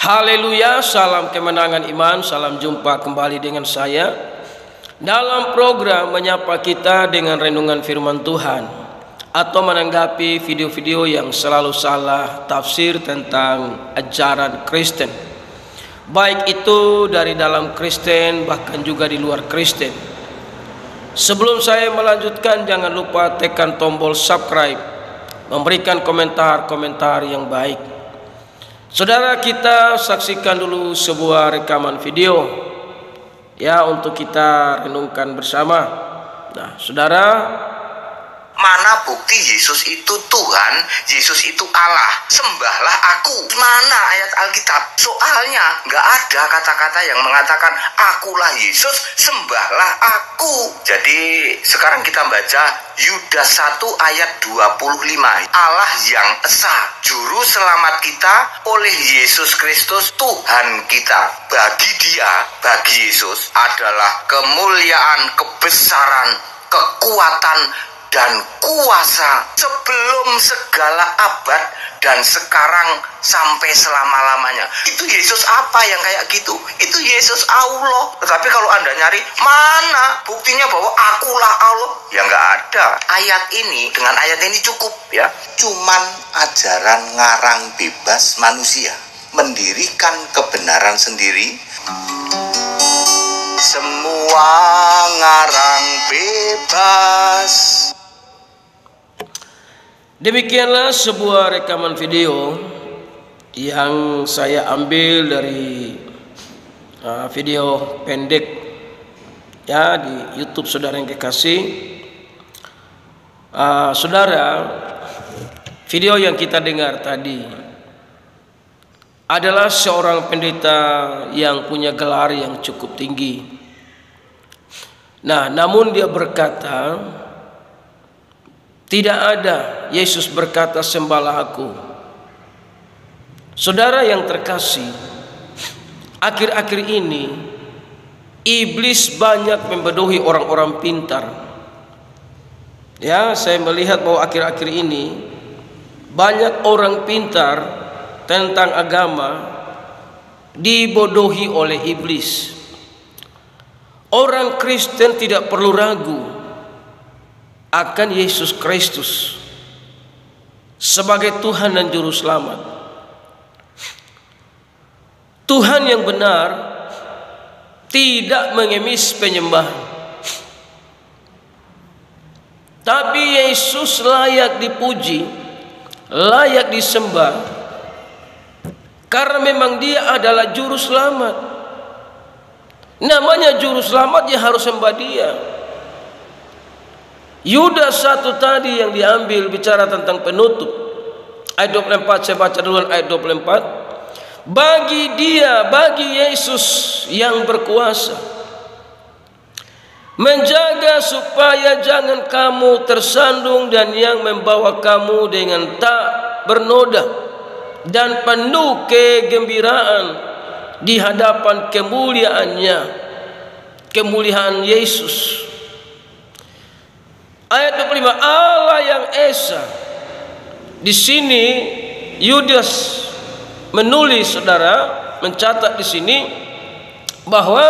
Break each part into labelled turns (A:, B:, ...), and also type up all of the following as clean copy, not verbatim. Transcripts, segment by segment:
A: Haleluya, salam kemenangan iman, salam jumpa kembali dengan saya dalam program menyapa kita dengan renungan firman Tuhan atau menanggapi video-video yang selalu salah tafsir tentang ajaran Kristen, baik itu dari dalam Kristen bahkan juga di luar Kristen. Sebelum saya melanjutkan, jangan lupa tekan tombol subscribe, memberikan komentar-komentar yang baik. Saudara, kita saksikan dulu sebuah rekaman video ya untuk kita renungkan bersama. Nah, saudara,
B: mana bukti Yesus itu Tuhan, Yesus itu Allah? Sembahlah aku. Mana ayat Alkitab? Soalnya nggak ada kata-kata yang mengatakan akulah Yesus, sembahlah aku. Jadi sekarang kita baca Yudas 1 ayat 25. Allah yang esa, juru selamat kita oleh Yesus Kristus Tuhan kita. Bagi dia, bagi Yesus adalah kemuliaan, kebesaran, kekuatan, dan kuasa sebelum segala abad dan sekarang sampai selama-lamanya. Itu Yesus apa yang kayak gitu? Itu Yesus Allah. Tetapi kalau Anda nyari, mana buktinya bahwa akulah Allah? Ya nggak ada. Dengan ayat ini cukup ya. Cuman ajaran ngarang bebas manusia, mendirikan kebenaran sendiri. Semua ngarang bebas.
A: demikianlah sebuah rekaman video yang saya ambil dari video pendek ya di YouTube saudara yang kekasih. Saudara, video yang kita dengar tadi adalah seorang pendeta yang punya gelar yang cukup tinggi. Nah, namun dia berkata, tidak ada Yesus berkata sembahlah aku. Saudara yang terkasih, akhir-akhir ini iblis banyak membodohi orang-orang pintar. Ya, saya melihat bahwa akhir-akhir ini banyak orang pintar tentang agama dibodohi oleh iblis. Orang Kristen tidak perlu ragu akan Yesus Kristus sebagai Tuhan dan Juru Selamat. Tuhan yang benar tidak mengemis penyembahan, tapi Yesus layak dipuji, layak disembah, karena memang dia adalah Juru Selamat. Namanya Juru Selamat, ya harus sembah dia. Yudas 1 tadi yang diambil bicara tentang penutup. Ayat 24, saya baca dulu ayat 24. Bagi dia, bagi Yesus yang berkuasa, menjaga supaya jangan kamu tersandung, dan yang membawa kamu dengan tak bernoda dan penuh kegembiraan di hadapan kemuliaannya, kemuliaan Yesus. Ayat 25, Allah yang esa. Di sini Yudas menulis, saudara, mencatat di sini bahwa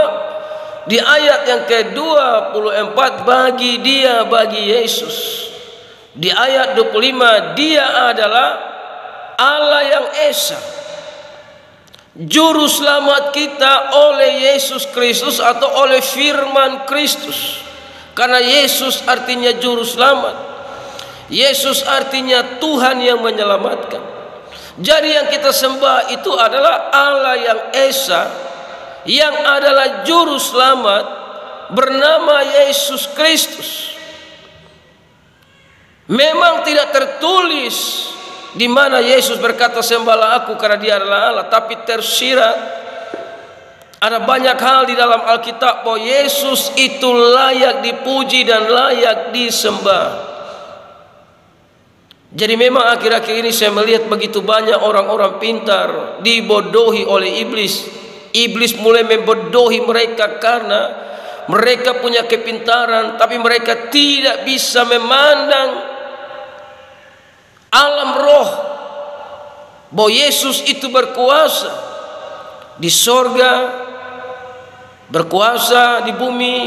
A: di ayat yang ke-24 bagi dia, bagi Yesus. Di ayat 25 dia adalah Allah yang esa, Juru Selamat kita oleh Yesus Kristus atau oleh firman Kristus. Karena Yesus artinya Juru Selamat, Yesus artinya Tuhan yang menyelamatkan. Jadi yang kita sembah itu adalah Allah yang esa, yang adalah Juru Selamat, bernama Yesus Kristus. Memang tidak tertulis di mana Yesus berkata sembahlah aku karena dia adalah Allah, tapi tersirat ada banyak hal di dalam Alkitab bahwa Yesus itu layak dipuji dan layak disembah. Jadi memang akhir-akhir ini saya melihat begitu banyak orang-orang pintar dibodohi oleh iblis. Iblis mulai membodohi mereka karena mereka punya kepintaran, tapi mereka tidak bisa memandang alam roh bahwa Yesus itu berkuasa. di sorga, berkuasa di bumi,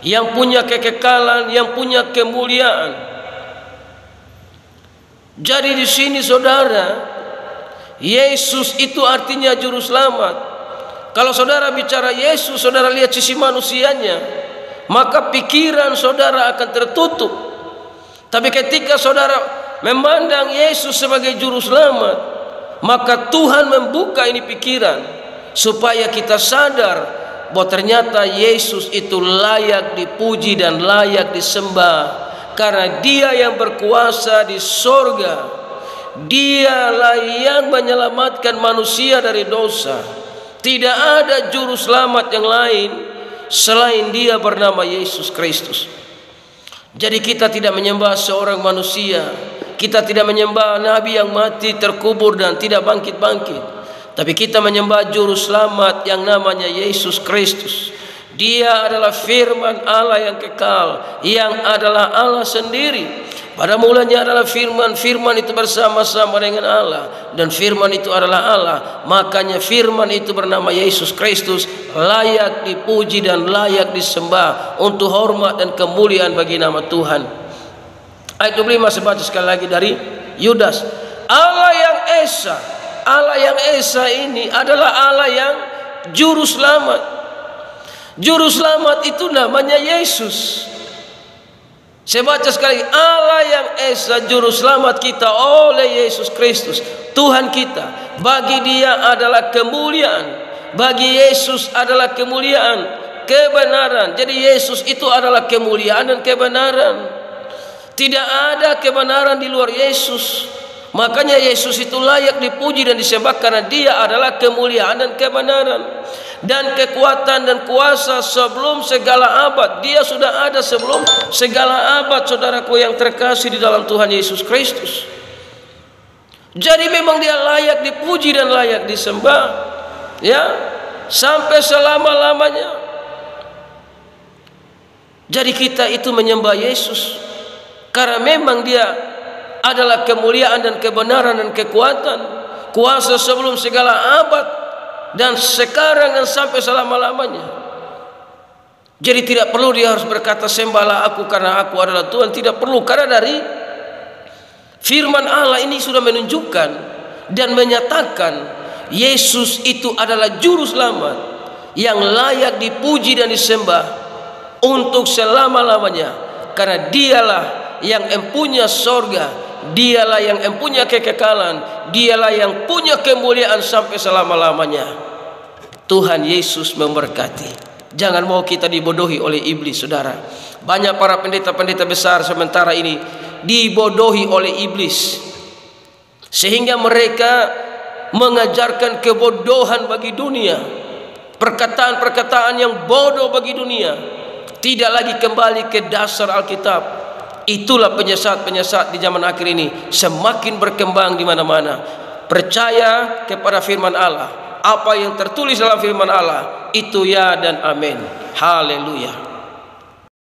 A: yang punya kekekalan, yang punya kemuliaan. Jadi di sini saudara, Yesus itu artinya juru selamat. Kalau saudara bicara Yesus, saudara lihat sisi manusianya, maka pikiran saudara akan tertutup. Tapi ketika saudara memandang Yesus sebagai juru selamat, maka Tuhan membuka ini pikiran supaya kita sadar bahwa ternyata Yesus itu layak dipuji dan layak disembah, karena Dia yang berkuasa di sorga. Dialah yang menyelamatkan manusia dari dosa. Tidak ada juru selamat yang lain selain Dia bernama Yesus Kristus. Jadi kita tidak menyembah seorang manusia, kita tidak menyembah nabi yang mati, terkubur dan tidak bangkit-bangkit, tapi kita menyembah juru selamat yang namanya Yesus Kristus. Dia adalah firman Allah yang kekal, yang adalah Allah sendiri. Pada mulanya adalah firman, firman itu bersama-sama dengan Allah, dan firman itu adalah Allah. Makanya firman itu bernama Yesus Kristus, layak dipuji dan layak disembah, untuk hormat dan kemuliaan bagi nama Tuhan. Ayat 25 saya baca sekali lagi dari Yudas. Allah yang Esa, Allah yang Esa ini adalah Allah yang juru selamat. Juru selamat itu namanya Yesus. Saya baca sekali, Allah yang Esa, juru selamat kita oleh Yesus Kristus, Tuhan kita. Bagi Dia adalah kemuliaan, bagi Yesus adalah kemuliaan, kebenaran. Jadi Yesus itu adalah kemuliaan dan kebenaran. Tidak ada kebenaran di luar Yesus. Makanya Yesus itu layak dipuji dan disembah, karena Dia adalah kemuliaan dan kebenaran. Dan kekuatan dan kuasa sebelum segala abad. Dia sudah ada sebelum segala abad, saudaraku yang terkasih di dalam Tuhan Yesus Kristus. Jadi memang Dia layak dipuji dan layak disembah, ya, sampai selama-lamanya. Jadi kita itu menyembah Yesus karena memang Dia adalah kemuliaan dan kebenaran dan kekuatan, kuasa sebelum segala abad, dan sekarang dan sampai selama-lamanya. Jadi tidak perlu dia harus berkata sembahlah aku karena aku adalah Tuhan. Tidak perlu, karena dari firman Allah ini sudah menunjukkan dan menyatakan Yesus itu adalah juru selamat yang layak dipuji dan disembah untuk selama-lamanya, karena Dialah yang empunya sorga, Dialah yang empunya kekekalan, Dialah yang punya kemuliaan sampai selama-lamanya. Tuhan Yesus memberkati. Jangan mau kita dibodohi oleh iblis, saudara. Banyak para pendeta-pendeta besar sementara ini dibodohi oleh iblis, sehingga mereka mengajarkan kebodohan bagi dunia, perkataan-perkataan yang bodoh bagi dunia, tidak lagi kembali ke dasar Alkitab. Itulah penyesat-penyesat di zaman akhir ini semakin berkembang di mana-mana. Percaya kepada firman Allah. Apa yang tertulis dalam firman Allah itu ya dan amin. Haleluya.